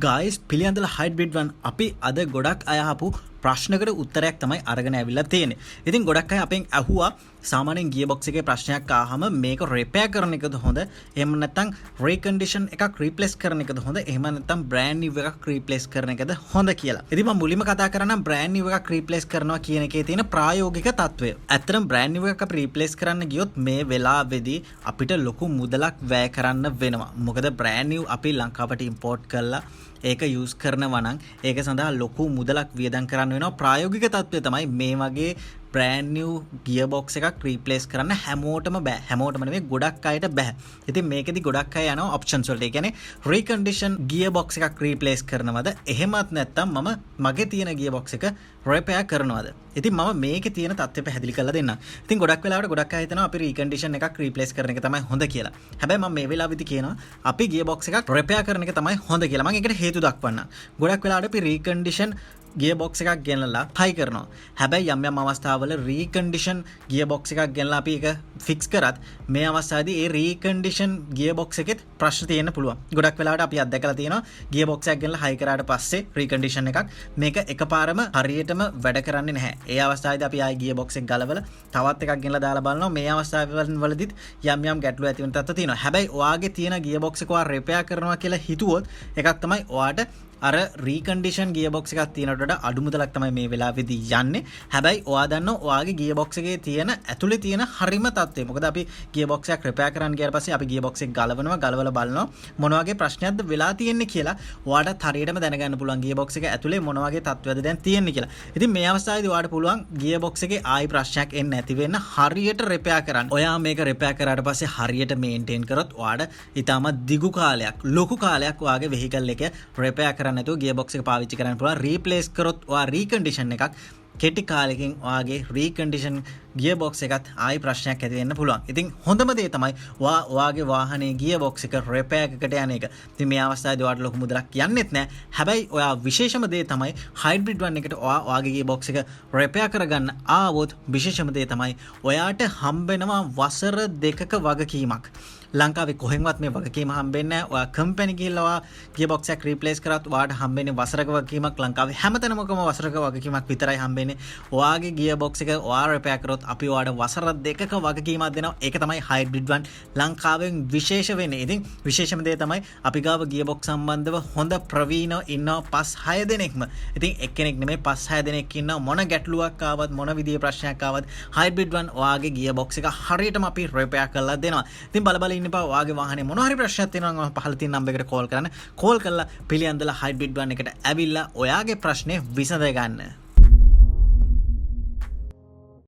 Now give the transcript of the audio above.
Guys Piliyandala hybrid වන් අපි අද ගොඩක් අය අහපු ප්‍රශ්නකට උත්තරයක් තමයි අරගෙන ඇවිල්ලා තියෙන්නේ. ඉතින් ගොඩක් අය අපෙන් අහුවා සාමාන්‍යයෙන් ගියර් බොක්ස් එකේ ප්‍රශ්නයක් ආවම මේක රිපෙයාර් කරන එකද හොඳ? එහෙම නැත්නම් රීකන්ඩිෂන් එකක් රීප්ලේස් කරන එකද හොඳ? එහෙම නැත්නම් බ්‍රෑන්ඩ් නිව් එකක් රීප්ලේස් කරන එකද හොඳ කියලා. ඉතින් මම මුලින්ම කතා කරනම් බ්‍රෑන්ඩ් නිව් එකක් රීප්ලේස් කරනවා කියන එකේ තියෙන ප්‍රායෝගික තත්වය. ඇත්තටම බ්‍රෑන්ඩ් නිව් එකක් අපි රීප්ලේස් කරන්න ගියොත් මේ වෙලාවේදී අපිට ලොකු මුදලක් වැය කරන්න වෙනවා. මොකද බ්‍රෑන්ඩ් නිව් අපි ලංකාවට ඉම්පෝට් කරලා ඒක යූස් කරනවා නම් ඒක සඳහා ලොකු මුදලක් වියදම් කරන්න වෙනවා. ප්‍රායෝගික තත්ත්වය තමයි මේ වගේ බ්‍රෑන්ඩ් නිව් ගියර් බොක්ස් එකක් රීප්ලේස් කරන්න හැමෝටම බෑ. හැමෝටම නෙමෙයි ගොඩක් අයට බෑ. ඉතින් මේකෙදි ගොඩක් අය යනවා ඔප්ෂන්ස් වලට. ඒ කියන්නේ රීකන්ඩිෂන් ගියර් බොක්ස් එකක් රීප්ලේස් කරනවද? එහෙමත් නැත්නම් මම මගේ තියෙන ගියර් බොක්ස් එක රිපෙයාර් කරනවද? ඉතින් මම මේකේ තියෙන තත්ත්වය පැහැදිලි කරලා දෙන්නම්. ඉතින් ගොඩක් වෙලාවට ගොඩක් අය හිතනවා අපි රීකන්ඩිෂන් එකක් රීප්ලේස් කරන එක තමයි හොඳ කියලා. හැබැයි මම මේ වෙලාවෙදි කියනවා අපි ගියර් බොක්ස් එකක් රිපෙයාර් කරන එක තමයි හොඳ කියලා. මම ඒකට හේතු දක්වන්නම්. ගොඩක් වෙලාවට අපි රීකන්ඩිෂන් ගියර් බොක්ස් එකක් ගෙනලා හයි කරනවා. හැබැයි යම් යම් අවස්ථාවල රීකන්ඩිෂන් ගියර් බොක්ස් එකක් ගෙනලා අපි ඒක ෆික්ස් කරත් මේ අවස්ථාවේදී ඒ රීකන්ඩිෂන් ගියර් බොක්ස් එකෙත් ප්‍රශ්න තියෙන්න පුළුවන්. ගොඩක් වෙලාවට අපි අත්දැකලා තියෙනවා ගියර් බොක්ස් එකක් ගෙනලා හයි කරාට පස්සේ රීකන්ඩිෂන් එකක් මේක එකපාරම හරියටම වැඩ කරන්නේ නැහැ. ඒ අවස්ථාවේදී අපි ආයි ගියර් බොක්ස් එක ගලවලා තවත් එකක් ගෙනලා දාලා බලනවා. මේ අවස්ථාවවලදීත් යම් යම් ගැටලු ඇති වෙන තත්ත්ව තියෙනවා. හැබැයි ඔයාගේ තියෙන ගියර් බොක්ස් එක ඔයා රිපෙයාර් කරනවා කියලා හිතුවොත් එකක් තමයි ඔයාට අර රීකන්ඩිෂන් ගියර් බොක්ස් එකක් තියෙනට වඩා අඩු මුදලක් තමයි මේ වෙලාවේදී යන්නේ. හැබැයි ඔයා දන්නවා ඔයාගේ ගියර් බොක්ස් එකේ තියෙන ඇතුලේ තියෙන හරිම තත්ත්වය. මොකද අපි ගියර් බොක්ස් එකක් රිපෙයාර් කරන්න ගියාට පස්සේ අපි ගියර් බොක්ස් එක ගලවලා බලනවා මොන වගේ ප්‍රශ්නයක්ද වෙලා තියෙන්නේ කියලා ඔයාට හරියටම දැනගන්න පුළුවන් ගියර් බොක්ස් එක ඇතුලේ මොන වගේ තත්ත්වයක්ද දැන් තියෙන්නේ කියලා. ඉතින් මේ අවස්ථාවේදී ඔයාට පුළුවන් ගියර් බොක්ස් එකේ ආයි ප්‍රශ්නයක් එන්නේ නැති වෙන්න හරියට රිපෙයාර් කරන්න. ඔයා මේක රිපෙයාර් කරාට පස්සේ හරියට මේන්ටේන් කරොත් ඔයාට ඊටම දිගු කාලයක් ලොකු කාලයක් ඔයාගේ වෙහිකල් එක රිපෙයාර් කරන්න නැතුව ගියර් බොක්ස් එක පාවිච්චි කරන්න පුළුවන්. රීප්ලේස් කරොත් ඔයා රීකන්ඩිෂන් එකක් කෙටි කාලෙකින් ඔයාගේ රීකන්ඩිෂන් ගියර් බොක්ස් එකත් ආයි ප්‍රශ්නයක් ඇති වෙන්න පුළුවන්. ඉතින් හොඳම දේ තමයි ඔයාගේ වාහනේ ගියර් බොක්ස් එක රිපෙයාර් එකකට යන එක. ඉතින් මේ අවස්ථාවේදී ඔයාට ලොකු මුදලක් යන්නෙත් නැහැ. හැබැයි ඔයා විශේෂම දේ තමයි හයිබ්‍රිඩ් වන් එකට ඔයාගේ ගියර් බොක්ස් එක රිපෙයාර් කරගන්න ආවොත් විශේෂම දේ තමයි ඔයාට හම්බෙනවා වසර 2ක වගකීමක්. ලංකාවේ කොහෙන්වත් මේ වගකීම හම්බෙන්නේ නැහැ. ඔයා කම්පැනි ගිහලා ගියර් බොක්ස් එක රීප්ලේස් කරත් ඔයාට හම්බෙන්නේ වසරක වගකීමක්. ලංකාවේ හැමතැනමකම වසරක වගකීමක් විතරයි හම්බෙන්නේ. ඔයාගේ ගියර් බොක්ස් එක ඔයා රිපෙයාර් කරොත් අපි ඔයාට වසර 2ක වගකීමක් දෙනවා. ඒක තමයි හයිබ්‍රිඩ් වන් ලංකාවෙන් විශේෂ වෙන්නේ. ඉතින් විශේෂම දේ තමයි අපි ගාව ගියර් බොක්ස් සම්බන්ධව හොඳ ප්‍රවීණ ඉන්නවා 5-6 දෙනෙක්ම. ඉතින් එක්කෙනෙක් නෙමෙයි 5-6 දෙනෙක් ඉන්නවා. මොන ගැටලුවක් ආවත් මොන විදිහේ ප්‍රශ්නයක් ආවත් හයිබ්‍රිඩ් වන් ඔයාගේ ගියර් බොක්ස් එක හරියටම අපි රිපෙයාර් කරලා දෙනවා. ඉතින් බල ඉන්න බා ඔයාගේ වාහනේ මොන හරි ප්‍රශ්නයක් තියෙනවා නම් පහළ තියෙන නම්බර් එකට කෝල් කරන්න. කෝල් කරලා පිළියන්දලා හයිබ්‍රිඩ් වන් එකට ඇවිල්ලා ඔයාගේ ප්‍රශ්නේ විසඳ ගන්න.